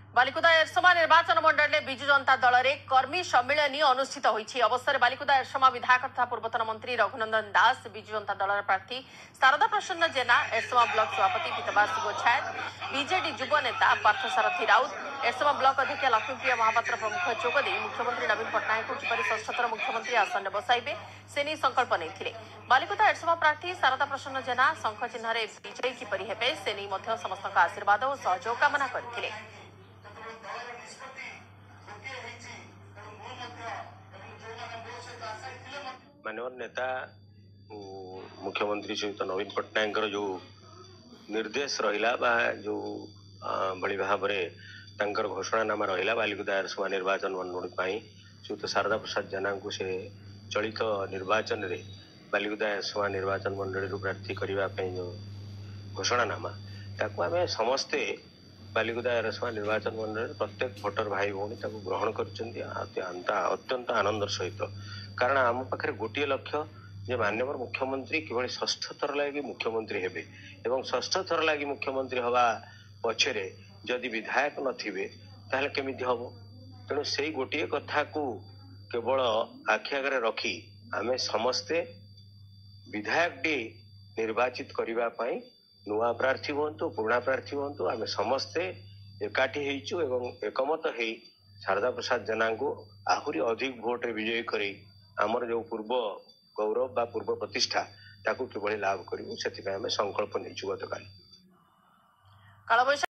बालिकुदा एरसमा निर्वाचन मंडल में विजु जनता दल रे कर्मी सम्मेलन अनुष्ठित होईछि। अवसर बालिकुदा एरसमा विधायक तथा पूर्वतन मंत्री रघुनंदन दास, विजु जनता दल प्रार्थी शारदा प्रसन्न जेना, एरसमा ब्लॉक सभापति पीतवास गोछायत, बीजेडी युव नेता पार्थसारथी राउत, एरसमा ब्लॉक अध्यक्ष लक्ष्मीप्रिया महापात्र प्रमुख जोगदे मुख्यमंत्री नवीन पट्टनायक को किपरि षष्ठतर मुख्यमंत्री आसन बसाइबे से नहीं संकल्प नहीं। बालिकुदा एरसमा प्रार्थी शारदा प्रसन्न जेना शंख चिन्ह विजयी किपरि हेबे से नहीं समस्त आशीर्वाद और सहयोग कामना करथिले। माननीय नेता मुख्यमंत्री श्रीयुत नवीन पट्टनायक जो निर्देश रहा बा जो भली भाव में घोषणानामा रहा बालिकुदा एरसमा निर्वाचन मंडल श्रीयुत शारदा प्रसाद जेना को से चलित निर्वाचन रे बालिकुदा एरसमा निर्वाचन मंडल प्रार्थी करने जो घोषणानामा ताकू आम समस्ते बालिकुदा एरसमा निर्वाचन मंडल प्रत्येक भोटर भाई भौणी ग्रहण करत्यंत आनंद सहित कारण आम पाखे गोटे लक्ष्य जे माननीय मुख्यमंत्री किभली षष्ठ थर लगी मुख्यमंत्री हेबे एवं षष्ठ थर लगी मुख्यमंत्री हवा पछरे जदि विधायक नथिबे ताहले केमिति हबो। तेणु से गोटे कथा को केवल आखि आगे रखी आमे समस्ते विधायक टी निर्वाचित करबा पई नुआ प्रार्थी हूँ पुराणा प्रार्थी हूँ आम समस्ते एकाठी होइछु एवं एकमत हो शारदा प्रसाद जेना को आहुरी अधिक भोट विजयी करी आमर जो पूर्व गौरव बा पूर्व प्रतिष्ठा ताकू किभली लाभ करूँ से संकल्प नहीं गतकाली।